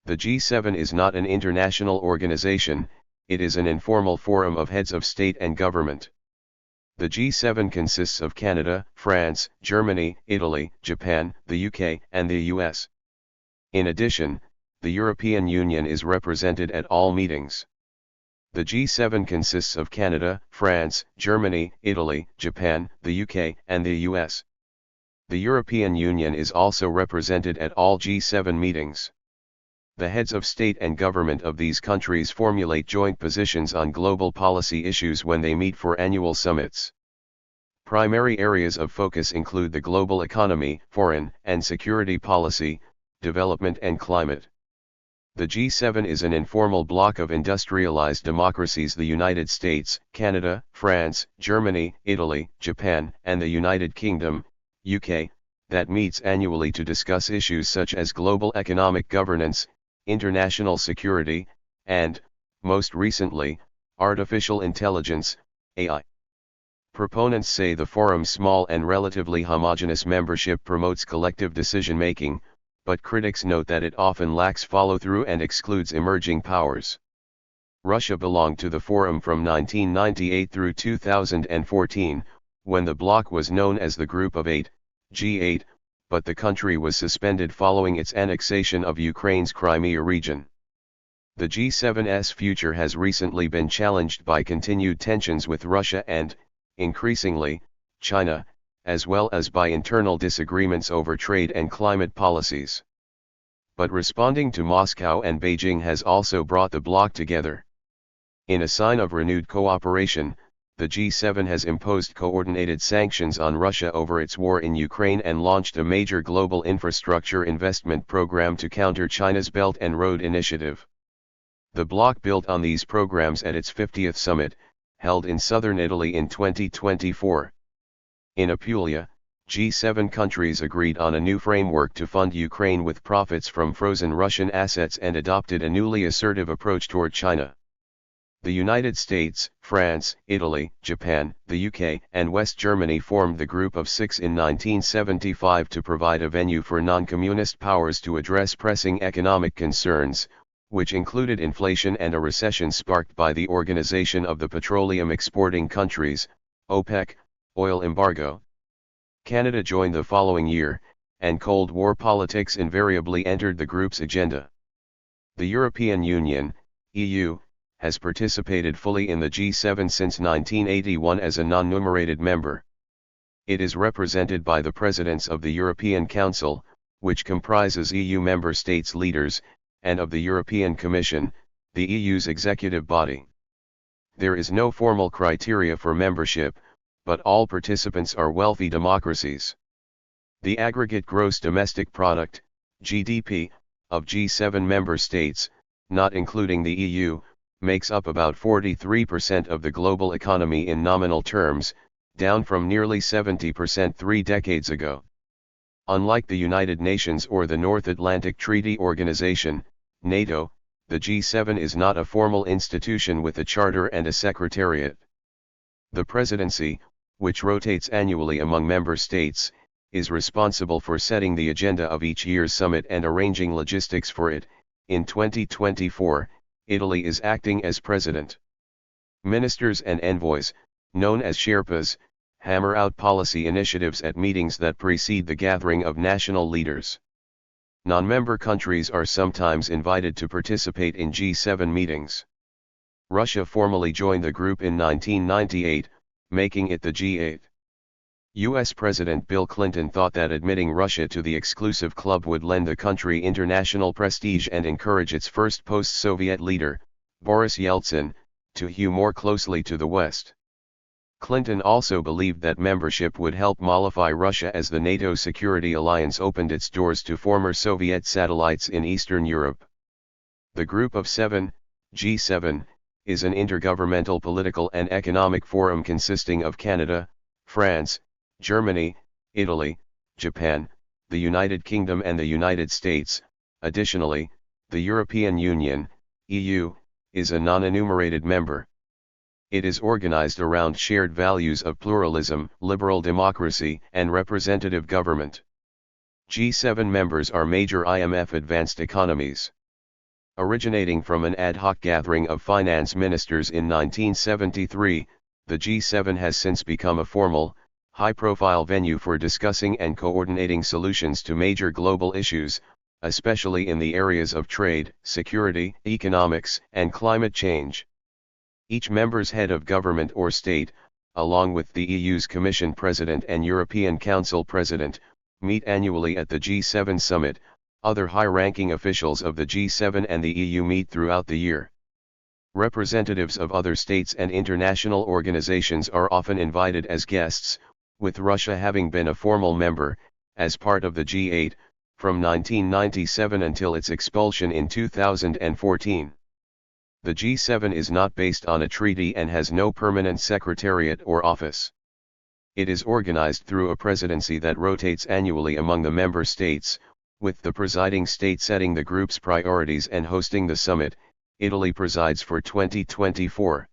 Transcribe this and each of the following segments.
The G7 is not an international organization, it is an informal forum of heads of state and government. The G7 consists of Canada, France, Germany, Italy, Japan, the UK, and the US. In addition, the European Union is represented at all meetings. The G7 consists of Canada, France, Germany, Italy, Japan, the UK, and the US. The European Union is also represented at all G7 meetings. The heads of state and government of these countries formulate joint positions on global policy issues when they meet for annual summits. Primary areas of focus include the global economy, foreign and security policy, development and climate. The G7 is an informal bloc of industrialized democracies: the United States, Canada, France, Germany, Italy, Japan, and the United Kingdom, UK, that meets annually to discuss issues such as global economic governance, international security, and, most recently, artificial intelligence, AI. Proponents say the forum's small and relatively homogeneous membership promotes collective decision-making, but critics note that it often lacks follow-through and excludes emerging powers. Russia belonged to the forum from 1998 through 2014, when the bloc was known as the Group of Eight, G8, but the country was suspended following its annexation of Ukraine's Crimea region. The G7's future has recently been challenged by continued tensions with Russia and, increasingly, China, as well as by internal disagreements over trade and climate policies. But responding to Moscow and Beijing has also brought the bloc together. In a sign of renewed cooperation, the G7 has imposed coordinated sanctions on Russia over its war in Ukraine and launched a major global infrastructure investment program to counter China's Belt and Road Initiative. The bloc built on these programs at its 50th summit, held in southern Italy in 2024. In Apulia, G7 countries agreed on a new framework to fund Ukraine with profits from frozen Russian assets and adopted a newly assertive approach toward China. The United States, France, Italy, Japan, the UK, and West Germany formed the Group of Six in 1975 to provide a venue for non-communist powers to address pressing economic concerns, which included inflation and a recession sparked by the Organization of the Petroleum Exporting Countries, OPEC, oil embargo. Canada joined the following year, and Cold War politics invariably entered the group's agenda. The European Union, EU, has participated fully in the G7 since 1981 as a non-enumerated member. It is represented by the presidents of the European Council, which comprises EU member states' leaders, and of the European Commission, the EU's executive body. There is no formal criteria for membership, but all participants are wealthy democracies. The aggregate gross domestic product, GDP, of G7 member states, not including the EU, makes up about 43% of the global economy in nominal terms, down from nearly 70% 3 decades ago. Unlike the United Nations or the North Atlantic Treaty Organization, NATO, the G7 is not a formal institution with a charter and a secretariat. The presidency, which rotates annually among member states, is responsible for setting the agenda of each year's summit and arranging logistics for it. In 2024, Italy is acting as president. Ministers and envoys, known as Sherpas, hammer out policy initiatives at meetings that precede the gathering of national leaders. Non-member countries are sometimes invited to participate in G7 meetings. Russia formally joined the group in 1998, making it the G8. U.S. President Bill Clinton thought that admitting Russia to the exclusive club would lend the country international prestige and encourage its first post-Soviet leader, Boris Yeltsin, to hew more closely to the West. Clinton also believed that membership would help mollify Russia as the NATO security alliance opened its doors to former Soviet satellites in Eastern Europe. The Group of Seven, G7, is an intergovernmental political and economic forum consisting of Canada, France, Germany, Italy, Japan, the United Kingdom and the United States. Additionally, the European Union, EU, is a non-enumerated member. It is organized around shared values of pluralism, liberal democracy, and representative government. G7 members are major IMF advanced economies. Originating from an ad hoc gathering of finance ministers in 1973, the G7 has since become a formal, high-profile venue for discussing and coordinating solutions to major global issues, especially in the areas of trade, security, economics, and climate change. Each member's head of government or state, along with the EU's Commission President and European Council President, meet annually at the G7 summit. Other high-ranking officials of the G7 and the EU meet throughout the year. Representatives of other states and international organizations are often invited as guests, with Russia having been a formal member, as part of the G8, from 1997 until its expulsion in 2014. The G7 is not based on a treaty and has no permanent secretariat or office. It is organized through a presidency that rotates annually among the member states, with the presiding state setting the group's priorities and hosting the summit. Italy presides for 2024.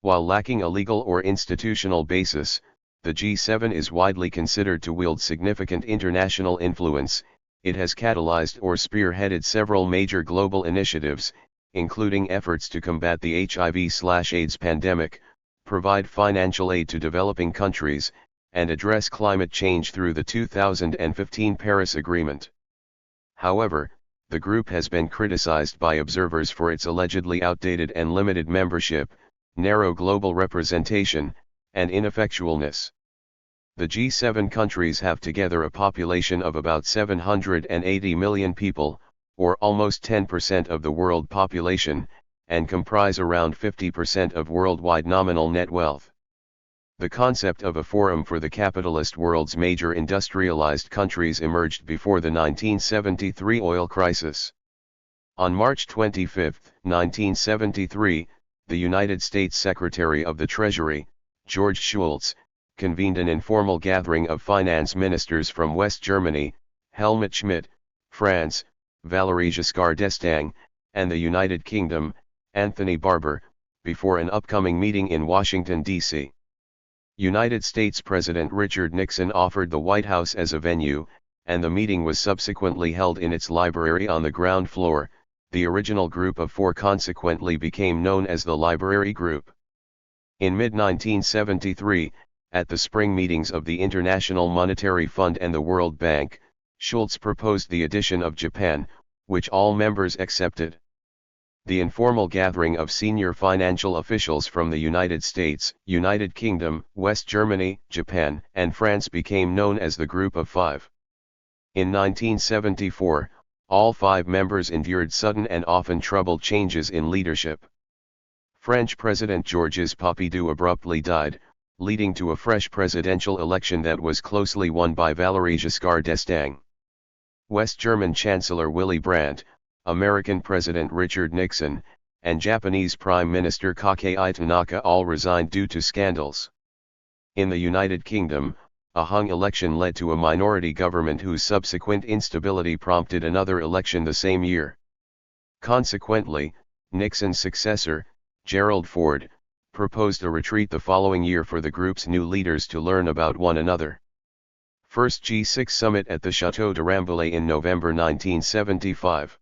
While lacking a legal or institutional basis, the G7 is widely considered to wield significant international influence. It has catalyzed or spearheaded several major global initiatives, including efforts to combat the HIV/AIDS pandemic, provide financial aid to developing countries, and address climate change through the 2015 Paris Agreement. However, the group has been criticized by observers for its allegedly outdated and limited membership, narrow global representation, and ineffectualness. The G7 countries have together a population of about 780 million people, or almost 10% of the world population, and comprise around 50% of worldwide nominal net wealth. The concept of a forum for the capitalist world's major industrialized countries emerged before the 1973 oil crisis. On March 25, 1973, the United States Secretary of the Treasury, George Shultz, convened an informal gathering of finance ministers from West Germany, Helmut Schmidt, France, Valéry Giscard d'Estaing, and the United Kingdom, Anthony Barber, before an upcoming meeting in Washington, D.C. United States President Richard Nixon offered the White House as a venue, and the meeting was subsequently held in its library on the ground floor. The original group of four consequently became known as the Library Group. In mid-1973, at the spring meetings of the International Monetary Fund and the World Bank, Schultz proposed the addition of Japan, which all members accepted. The informal gathering of senior financial officials from the United States, United Kingdom, West Germany, Japan, and France became known as the Group of Five. In 1974, all five members endured sudden and often troubled changes in leadership. French President Georges Pompidou abruptly died, leading to a fresh presidential election that was closely won by Valéry Giscard d'Estaing. West German Chancellor Willy Brandt, American President Richard Nixon, and Japanese Prime Minister Keiichi Tanaka all resigned due to scandals. In the United Kingdom, a hung election led to a minority government whose subsequent instability prompted another election the same year. Consequently, Nixon's successor, Gerald Ford, proposed a retreat the following year for the group's new leaders to learn about one another. First G6 summit at the Château de Rambouillet in November 1975.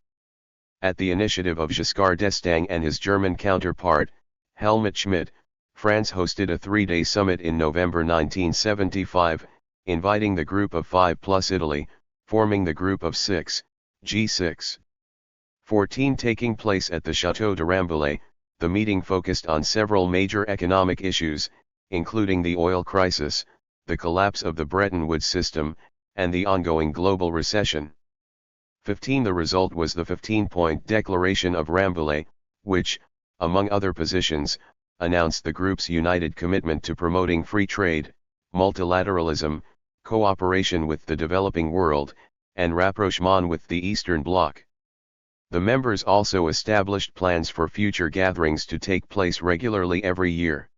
At the initiative of Giscard d'Estaing and his German counterpart, Helmut Schmidt, France hosted a three-day summit in November 1975, inviting the Group of Five plus Italy, forming the Group of Six, G6. 14 taking place at the Château de Rambouillet. The meeting focused on several major economic issues, including the oil crisis, the collapse of the Bretton Woods system, and the ongoing global recession. 15 The result was the 15-point Declaration of Rambouillet, which, among other positions, announced the group's united commitment to promoting free trade, multilateralism, cooperation with the developing world, and rapprochement with the Eastern Bloc. The members also established plans for future gatherings to take place regularly every year.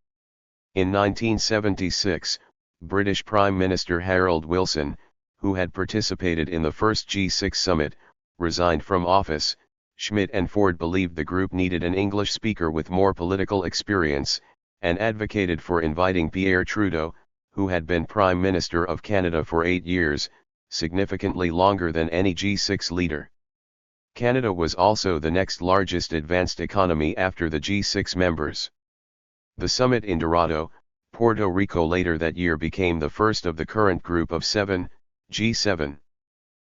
In 1976, British Prime Minister Harold Wilson, who had participated in the first G6 summit, resigned from office. Schmidt and Ford believed the group needed an English speaker with more political experience, and advocated for inviting Pierre Trudeau, who had been Prime Minister of Canada for 8 years, significantly longer than any G6 leader. Canada was also the next largest advanced economy after the G6 members. The summit in Dorado, Puerto Rico later that year became the first of the current group of 7, G7.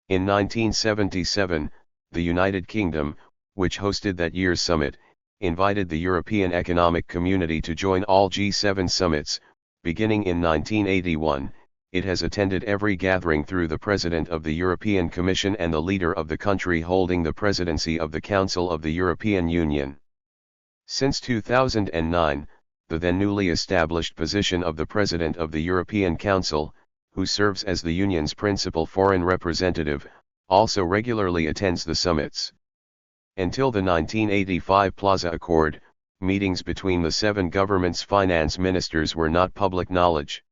In 1977, the United Kingdom, which hosted that year's summit, invited the European Economic Community to join all G7 summits. Beginning in 1981, it has attended every gathering through the President of the European Commission and the leader of the country holding the presidency of the Council of the European Union. Since 2009, the then newly established position of the President of the European Council, who serves as the Union's principal foreign representative, also regularly attends the summits. Until the 1985 Plaza Accord, meetings between the 7 governments' finance ministers were not public knowledge.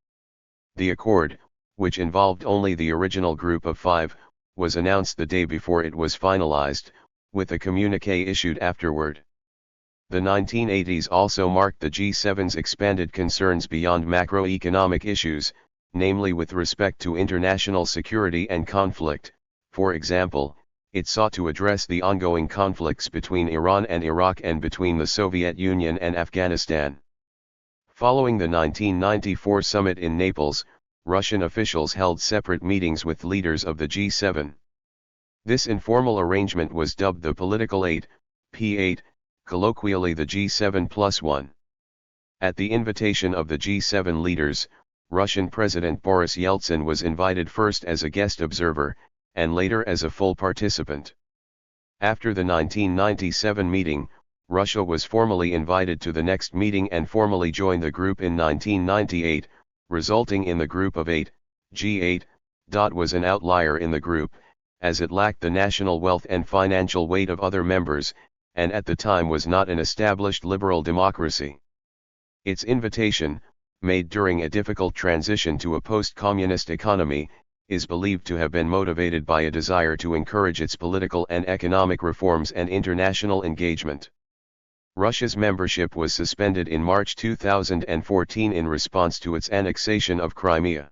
The accord, which involved only the original group of 5, was announced the day before it was finalized, with a communiqué issued afterward. The 1980s also marked the G7's expanded concerns beyond macroeconomic issues, namely with respect to international security and conflict. For example, it sought to address the ongoing conflicts between Iran and Iraq and between the Soviet Union and Afghanistan. Following the 1994 summit in Naples, Russian officials held separate meetings with leaders of the G7. This informal arrangement was dubbed the Political 8, P8, colloquially the G7+1. At the invitation of the G7 leaders, Russian President Boris Yeltsin was invited first as a guest observer, and later as a full participant. After the 1997 meeting, Russia was formally invited to the next meeting and formally joined the group in 1998, resulting in the group of 8, G8. Was an outlier in the group, as it lacked the national wealth and financial weight of other members, and at the time was not an established liberal democracy. Its invitation, made during a difficult transition to a post-communist economy, is believed to have been motivated by a desire to encourage its political and economic reforms and international engagement. Russia's membership was suspended in March 2014 in response to its annexation of Crimea.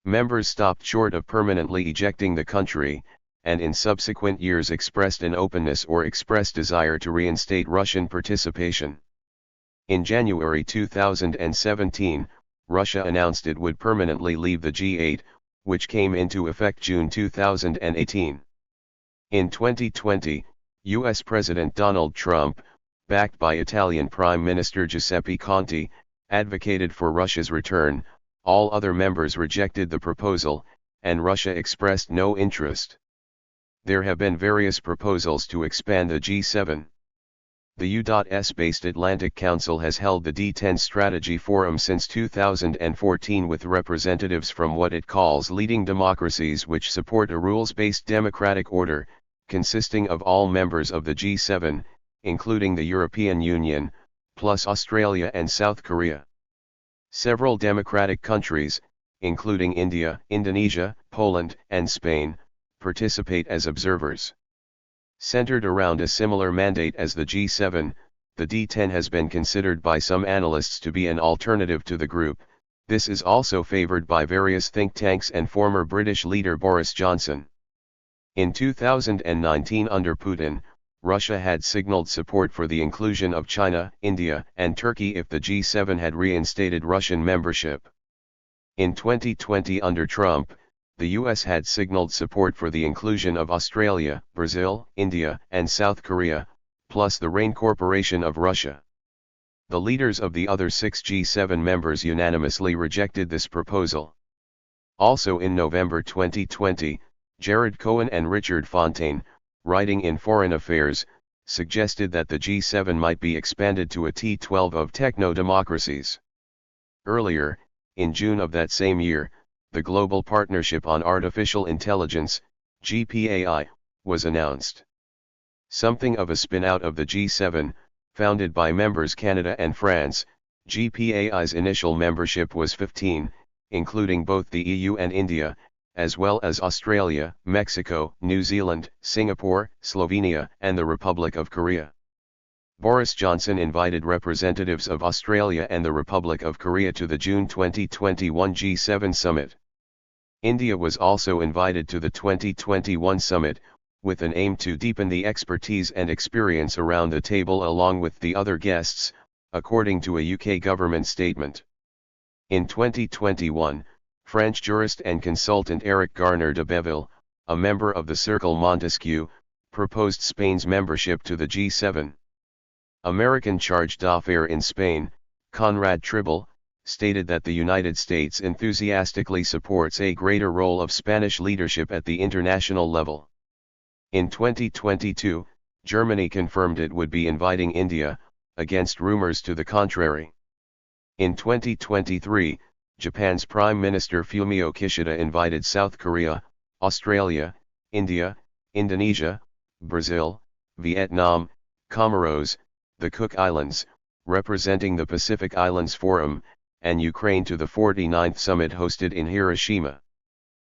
Members stopped short of permanently ejecting the country, and in subsequent years expressed an openness or expressed desire to reinstate Russian participation. In January 2017, Russia announced it would permanently leave the G8, which came into effect June 2018. In 2020, U.S. President Donald Trump, backed by Italian Prime Minister Giuseppe Conte, advocated for Russia's return. All other members rejected the proposal, and Russia expressed no interest. There have been various proposals to expand the G7. The U.S.-based Atlantic Council has held the D10 Strategy Forum since 2014 with representatives from what it calls leading democracies which support a rules-based democratic order, consisting of all members of the G7, including the European Union, plus Australia and South Korea. Several democratic countries, including India, Indonesia, Poland, and Spain, participate as observers. Centered around a similar mandate as the G7, the D10 has been considered by some analysts to be an alternative to the group. This is also favored by various think tanks and former British leader Boris Johnson. In 2019 under Putin, Russia had signaled support for the inclusion of China, India, and Turkey if the G7 had reinstated Russian membership. In 2020 under Trump, the US had signaled support for the inclusion of Australia, Brazil, India, and South Korea, plus the Rain Corporation of Russia. The leaders of the other 6 G7 members unanimously rejected this proposal. Also in November 2020, Jared Cohen and Richard Fontaine, writing in Foreign Affairs, suggested that the G7 might be expanded to a T12 of techno-democracies. Earlier, in June of that same year, the Global Partnership on Artificial Intelligence, GPAI, was announced. Something of a spin-out of the G7, founded by members Canada and France, GPAI's initial membership was 15, including both the EU and India, as well as Australia, Mexico, New Zealand, Singapore, Slovenia, and the Republic of Korea. Boris Johnson invited representatives of Australia and the Republic of Korea to the June 2021 G7 summit. India was also invited to the 2021 summit, with an aim to deepen the expertise and experience around the table along with the other guests, according to a UK government statement. In 2021, French jurist and consultant Eric Garner de Beville, a member of the Cercle Montesquieu, proposed Spain's membership to the G7. American charge d'affaires in Spain, Conrad Tribble, stated that the United States enthusiastically supports a greater role of Spanish leadership at the international level. In 2022, Germany confirmed it would be inviting India, against rumors to the contrary. In 2023, Japan's Prime Minister Fumio Kishida invited South Korea, Australia, India, Indonesia, Brazil, Vietnam, Comoros, the Cook Islands, representing the Pacific Islands Forum, and Ukraine to the 49th summit hosted in Hiroshima.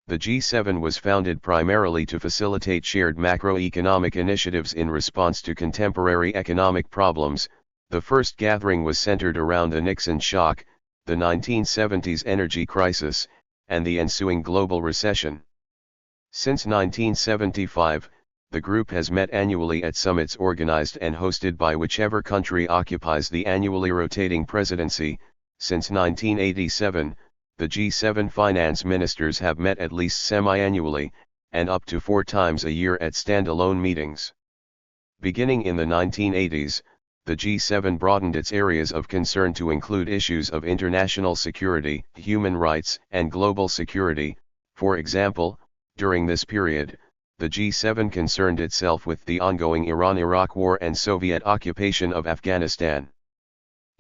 The G7 was founded primarily to facilitate shared macroeconomic initiatives in response to contemporary economic problems. The first gathering was centered around the Nixon shock, the 1970s energy crisis, and the ensuing global recession. Since 1975, the group has met annually at summits organized and hosted by whichever country occupies the annually rotating presidency. Since 1987, the G7 finance ministers have met at least semi-annually, and up to 4 times a year at standalone meetings. Beginning in the 1980s, the G7 broadened its areas of concern to include issues of international security, human rights, and global security. For example, during this period, the G7 concerned itself with the ongoing Iran-Iraq War and Soviet occupation of Afghanistan.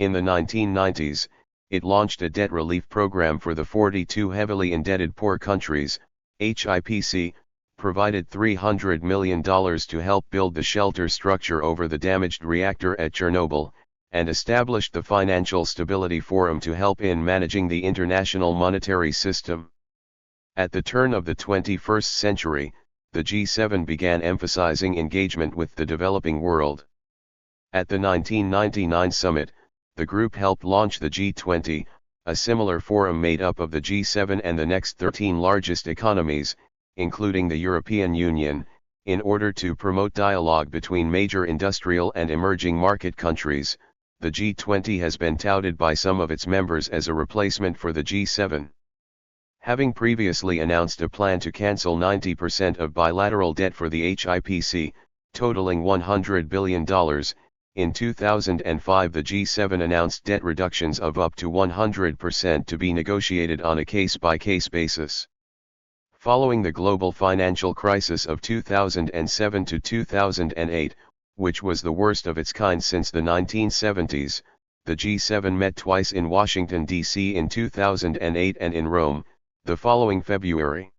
In the 1990s, it launched a debt relief program for the 42 heavily indebted poor countries, HIPC, provided $300 million to help build the shelter structure over the damaged reactor at Chernobyl, and established the Financial Stability Forum to help in managing the international monetary system. At the turn of the 21st century, the G7 began emphasizing engagement with the developing world. At the 1999 summit, the group helped launch the G20, a similar forum made up of the G7 and the next 13 largest economies, including the European Union, in order to promote dialogue between major industrial and emerging market countries. The G20 has been touted by some of its members as a replacement for the G7. Having previously announced a plan to cancel 90% of bilateral debt for the HIPC, totaling $100 billion, in 2005 the G7 announced debt reductions of up to 100% to be negotiated on a case-by-case basis. Following the global financial crisis of 2007 to 2008, which was the worst of its kind since the 1970s, the G7 met twice in Washington, D.C. in 2008 and in Rome, the following February.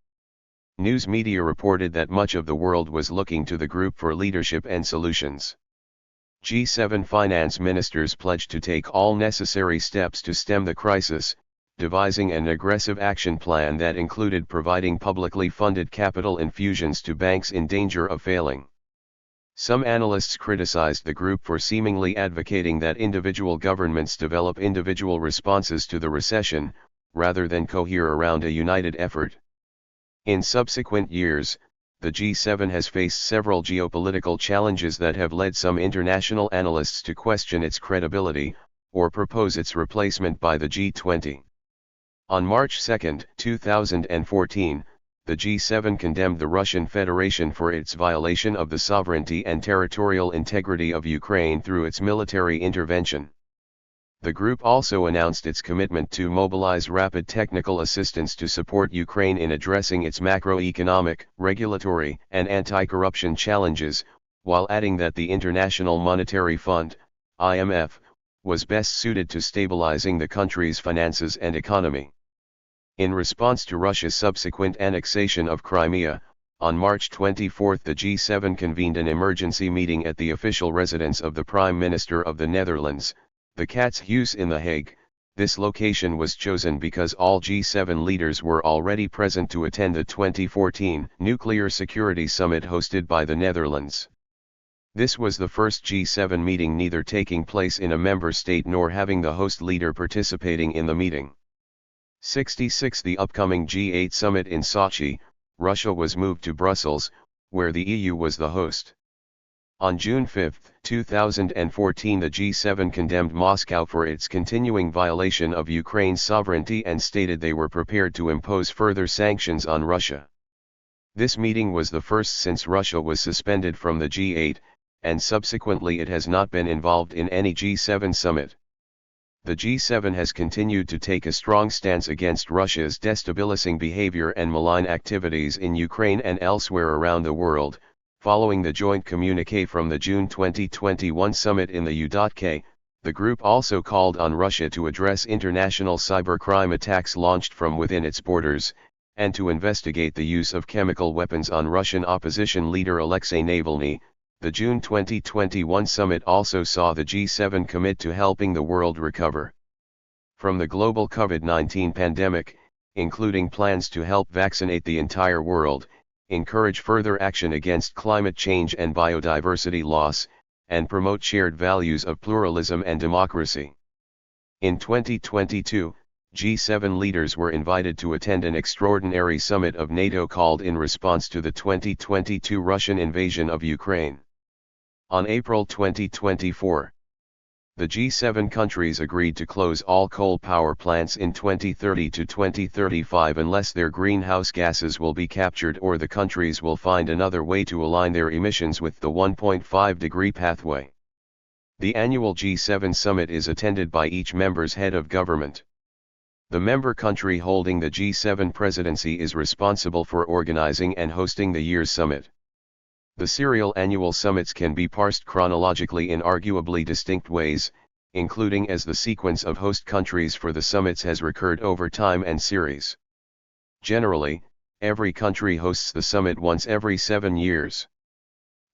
News media reported that much of the world was looking to the group for leadership and solutions. G7 finance ministers pledged to take all necessary steps to stem the crisis, devising an aggressive action plan that included providing publicly funded capital infusions to banks in danger of failing. Some analysts criticized the group for seemingly advocating that individual governments develop individual responses to the recession, rather than cohere around a united effort. In subsequent years, the G7 has faced several geopolitical challenges that have led some international analysts to question its credibility, or propose its replacement by the G20. On March 2, 2014, the G7 condemned the Russian Federation for its violation of the sovereignty and territorial integrity of Ukraine through its military intervention. The group also announced its commitment to mobilize rapid technical assistance to support Ukraine in addressing its macroeconomic, regulatory, and anti-corruption challenges, while adding that the International Monetary Fund, IMF, was best suited to stabilizing the country's finances and economy. In response to Russia's subsequent annexation of Crimea, on March 24 the G7 convened an emergency meeting at the official residence of the Prime Minister of the Netherlands, the Katshuis in The Hague. This location was chosen because all G7 leaders were already present to attend the 2014 Nuclear Security Summit hosted by the Netherlands. This was the first G7 meeting neither taking place in a member state nor having the host leader participating in the meeting. 66 The upcoming G8 summit in Sochi, Russia was moved to Brussels, where the EU was the host. On June 5, 2014, the G7 condemned Moscow for its continuing violation of Ukraine's sovereignty and stated they were prepared to impose further sanctions on Russia. This meeting was the first since Russia was suspended from the G8, and subsequently it has not been involved in any G7 summit. The G7 has continued to take a strong stance against Russia's destabilizing behavior and malign activities in Ukraine and elsewhere around the world, following the joint communiqué from the June 2021 summit in the U.K. The group also called on Russia to address international cybercrime attacks launched from within its borders, and to investigate the use of chemical weapons on Russian opposition leader Alexei Navalny. The June 2021 summit also saw the G7 commit to helping the world recover from the global COVID-19 pandemic, including plans to help vaccinate the entire world, encourage further action against climate change and biodiversity loss, and promote shared values of pluralism and democracy. In 2022, G7 leaders were invited to attend an extraordinary summit of NATO called in response to the 2022 Russian invasion of Ukraine. On April 2024, the G7 countries agreed to close all coal power plants in 2030 to 2035 unless their greenhouse gases will be captured or the countries will find another way to align their emissions with the 1.5-degree pathway. The annual G7 summit is attended by each member's head of government. The member country holding the G7 presidency is responsible for organizing and hosting the year's summit. The serial annual summits can be parsed chronologically in arguably distinct ways, including as the sequence of host countries for the summits has recurred over time and series. Generally, every country hosts the summit once every 7 years.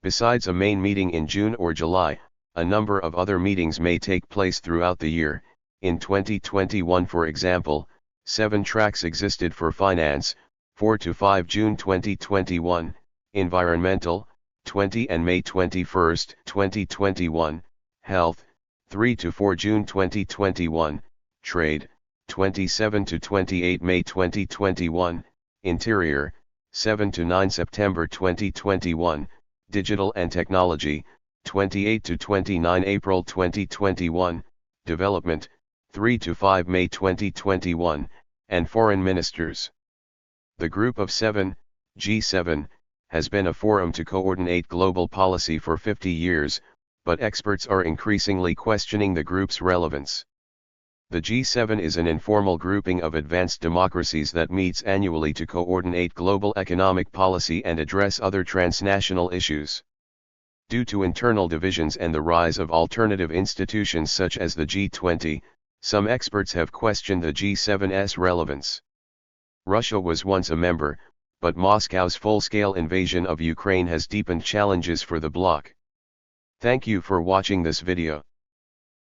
Besides a main meeting in June or July, a number of other meetings may take place throughout the year. In 2021, for example, 7 tracks existed for finance, 4 to 5 June 2021, environmental, 20 and May 21, 2021, health, 3 to 4 June 2021, trade, 27 to 28 May 2021, interior, 7 to 9 September 2021, digital and technology, 28 to 29 April 2021, development, 3 to 5 May 2021, and foreign ministers. The Group of 7, G7, has been a forum to coordinate global policy for 50 years, but experts are increasingly questioning the group's relevance. The G7 is an informal grouping of advanced democracies that meets annually to coordinate global economic policy and address other transnational issues. Due to internal divisions and the rise of alternative institutions such as the G20, some experts have questioned the G7's relevance. Russia was once a member, but Moscow's full-scale invasion of Ukraine has deepened challenges for the bloc. Thank you for watching this video.